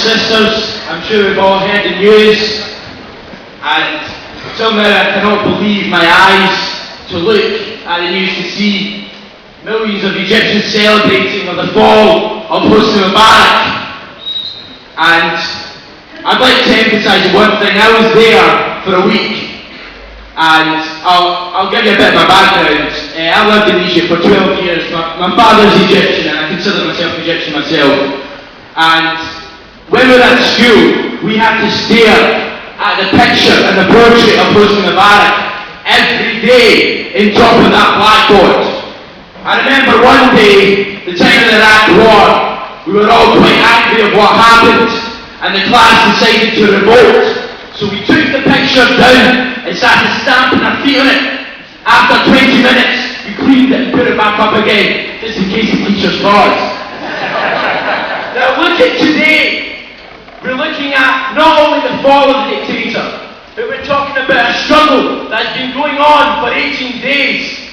sisters, I'm sure we've all heard the news, and till now I cannot believe my eyes to look at the news to see millions of Egyptians celebrating on the fall of Hosni Mubarak. And I'd like to emphasise one thing. I was there for a week, and I'll give you a bit of my background. I lived in Egypt for 12 years. My father's Egyptian, and I consider myself Egyptian myself. And when we were at school, we had to stare at the picture and the portrait of Hosni Mubarak every day in top of that blackboard. I remember one day, the time of the Iraq War, we were all quite angry of what happened, and the class decided to revolt. So we took the picture down and started stamping our feet on it. After 20 minutes, we cleaned it and put it back up again, just in case the teacher saw us. Now look at today. We're looking at not only the fall of the dictator, but we're talking about a struggle that's been going on for 18 days.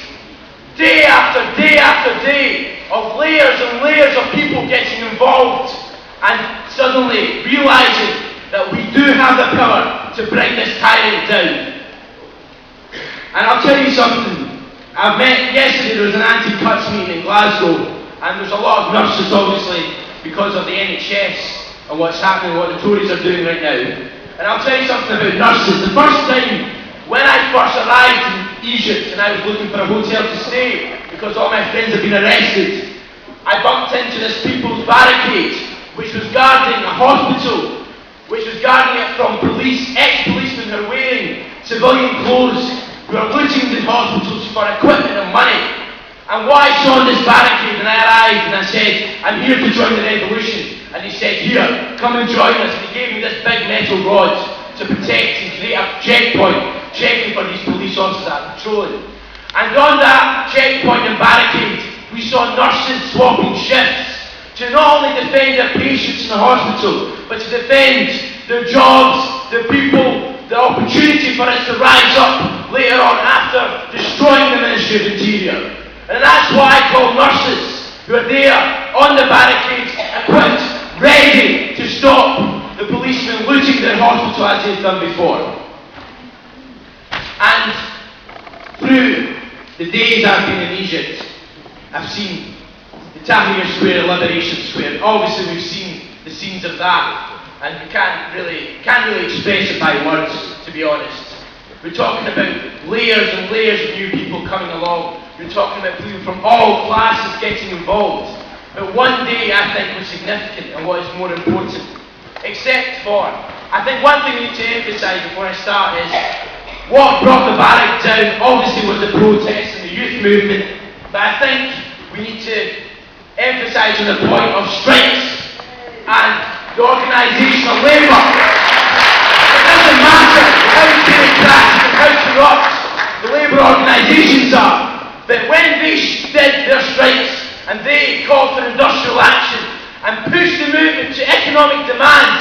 Day after day after day of layers and layers of people getting involved and suddenly realising that we do have the power to bring this tyrant down. And I'll tell you something. I've met yesterday, there was an anti-cuts meeting in Glasgow, and there's a lot of nurses obviously because of the NHS and what's happening, what the Tories are doing right now. And I'll tell you something about nurses. The first time when I first arrived in Egypt and I was looking for a hotel to stay because all my friends had been arrested, I bumped into this people's barricade which was guarding a hospital, which was guarding it from police, ex-policemen who are wearing civilian clothes, who are looting the hospitals for equipment and money. And what I saw on this barricade when I arrived and I said, I'm here to join the revolution. And he said, here, come and join us. And he gave me this big metal rod to protect and create a checkpoint, checking for these police officers that are patrolling. And on that checkpoint and barricade, we saw nurses swapping shifts to not only defend their patients in the hospital, but to defend their jobs, their people, the opportunity for us to rise up later on after destroying the Ministry of Interior. And that's why I call nurses who are there on the barricades, equipped, ready to stop the policemen looting their hospital as they've done before. And through the days I've been in Egypt, I've seen the Tahrir Square, Liberation Square. Obviously we've seen the scenes of that, and we can't really express it by words, to be honest. We're talking about layers and layers of new people coming along. We're talking about people from all classes getting involved. But one day I think was significant and what is more important. Except for, I think one thing we need to emphasise before I start is what brought the barrack down obviously was the protests and the youth movement. But I think we need to emphasise on the point of strikes and the organisation of labour. It doesn't matter how bureaucratic and how corrupt the labour organisations are. But when they did their strikes and they called for industrial action and pushed the movement to economic demand,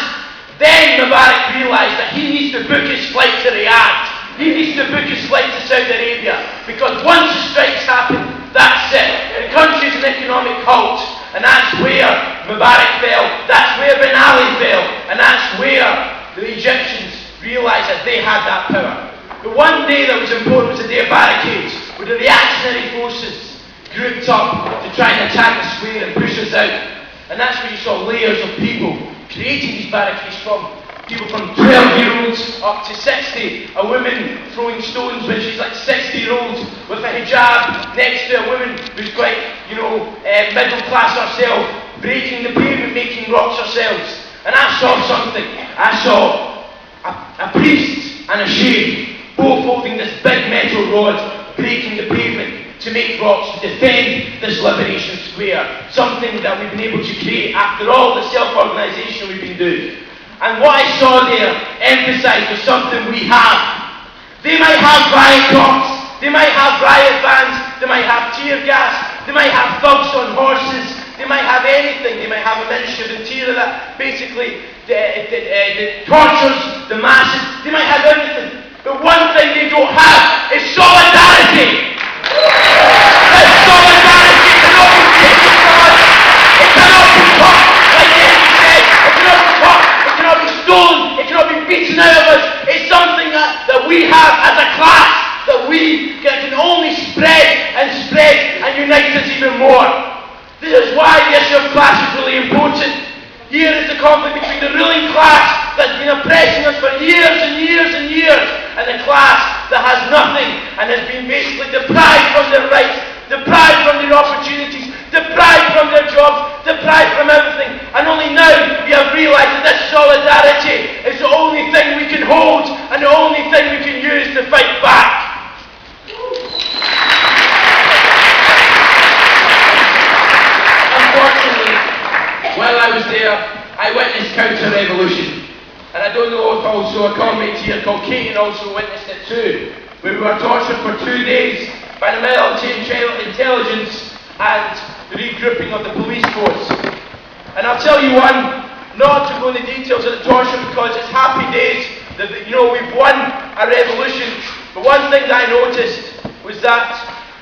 then Mubarak realised that he needs to book his flight to Riyadh. He needs to book his flight to Saudi Arabia, because once the strikes happen, that's it. The country's an economic halt, and that's where Mubarak fell, that's where Ben Ali fell, and that's where the Egyptians realised that they had that power. The one day that was important was the day of barricades, where the reactionary forces grouped up to try and attack the square and push us out. And that's where you saw layers of people creating these barricades, from people from 12-year-olds up to 60, a woman throwing stones when she's like 60-year-old with a hijab next to a woman who's quite, middle class herself, breaking the pavement, making rocks herself. And I saw something. I saw a priest and a sheikh both holding this big metal rod, breaking the pavement to make rocks to defend this Liberation Square, something that we've been able to create after all the self-organisation we've been doing. And what I saw there emphasised was something we have. They might have riot cops, they might have riot vans, they might have tear gas, they might have thugs on horses, they might have anything. They might have a Ministry of Interior that basically tortures the masses. They might have everything. But one thing they don't have is solidarity. This solidarity cannot be taken from us. It cannot be taught, like Eddie said, it cannot be taught even more. This is why the issue of class is really important. Here is the conflict between the ruling class that's been oppressing us for years and years and years, and the class that has nothing and has been basically deprived from their rights, deprived from their opportunities, deprived from their jobs, deprived from everything. And only now we have realised that this solidarity is the only thing we can hold and the only thing we can use to fight back. Unfortunately, while I was there, I witnessed counter-revolution. And I don't know if also a comrade here called Keaton also witnessed it too, where we were tortured for 2 days by the military intelligence and the regrouping of the police force. And I'll tell you one, not to go into details of the torture because it's happy days, that, we've won a revolution. But one thing that I noticed was that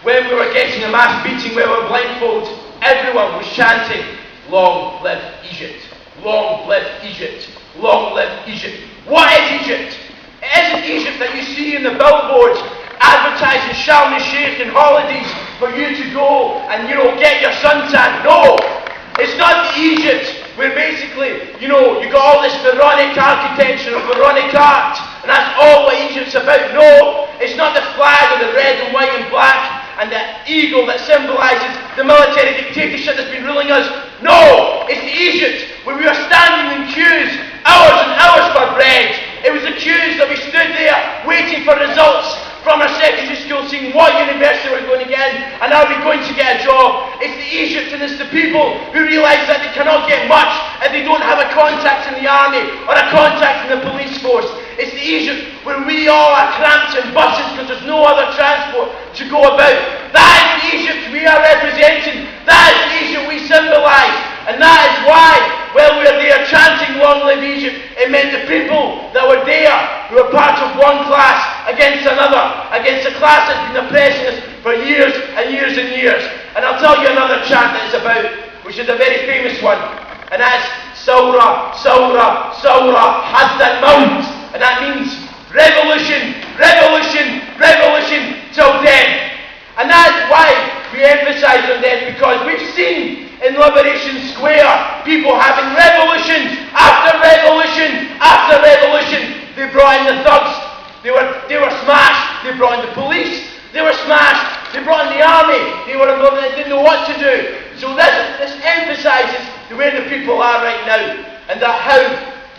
when we were getting a mass beating where we were blindfolded, everyone was chanting, "Long live Egypt! Long live Egypt! Long live Egypt!" What is Egypt? It isn't Egypt that you see in the billboards advertising Sharm el-Sheikh and holidays for you to go and get your suntan. No, it's not the Egypt where basically you got all this Pharaonic architecture and Pharaonic art, and that's all what Egypt's about. No, it's not the flag of the red and white and black and the eagle that symbolises the military dictatorship that's been ruling us. No, it's the Egypt where we are standing in queues, hours and hours for bread. It was the queues that we stood there waiting for results from our secondary school, seeing what university we're going to get in, and are we going to get a job. It's the Egypt and it's the people who realise that they cannot get much if they don't have a contact in the army or a contact in the police force. It's the Egypt where we all are cramped in buses because there's no other transport to go about. That is the Egypt we are representing. That is the Egypt we symbolise. And that is why, while we were there chanting "Long live Egypt," it meant the people that were there, who were part of one class against another, against a class that's been oppressing us for years and years and years. And I'll tell you another chant that it's about, which is a very famous one, and that's "Sawra, Sawra, Sawra, Hadda al-Maut," and that means revolution, revolution, revolution till death. And that's why we emphasise on death, because we've seen in Liberation Square people having revolution after revolution after revolution. They brought in the thugs, they were smashed. They brought in the police, they were smashed. They brought in the army, they didn't know what to do. So this emphasises where the people are right now, and that how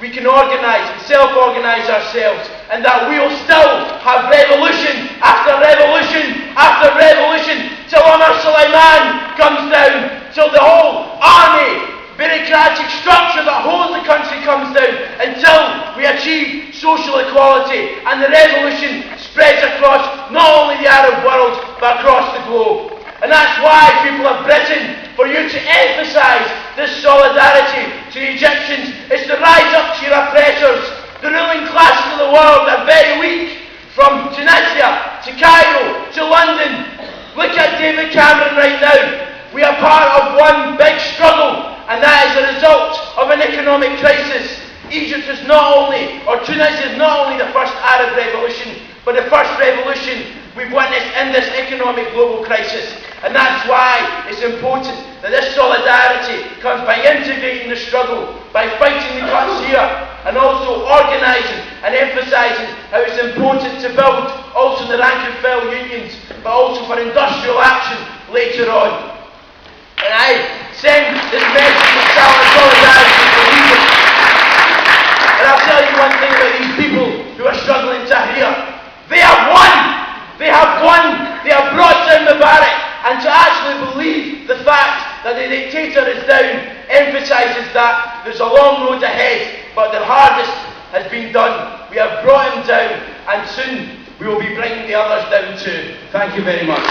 we can organise and self-organise ourselves, and that we'll still have revolution after revolution after revolution till Omar Suleiman comes down, till the whole army, bureaucratic structure that holds the country comes down, until we achieve social equality and the revolution spreads across not only the Arab world but across the globe. And that's why, people of Britain, for you to emphasise this solidarity to the Egyptians is to rise up to your oppressors. The ruling classes of the world are very weak, from Tunisia to Cairo to London. Look at David Cameron right now. We are part of one big struggle, and that is a result of an economic crisis. Egypt is not only, or Tunisia is not only the first Arab revolution, but the first revolution we've witnessed in this economic global crisis. And that's why it's important that this solidarity comes by integrating the struggle, by fighting the cuts here, and also organising and emphasising how it's important to build also the rank and file unions, but also for industrial action later on. And I send this message of solidarity to Egypt. And I'll tell you one thing about these people who are struggling to hear. They have won! They have won! They have brought down the barrack! And to actually believe the fact that the dictator is down emphasises that there's a long road ahead, but the hardest has been done. We have brought him down, and soon we will be bringing the others down too. Thank you very much.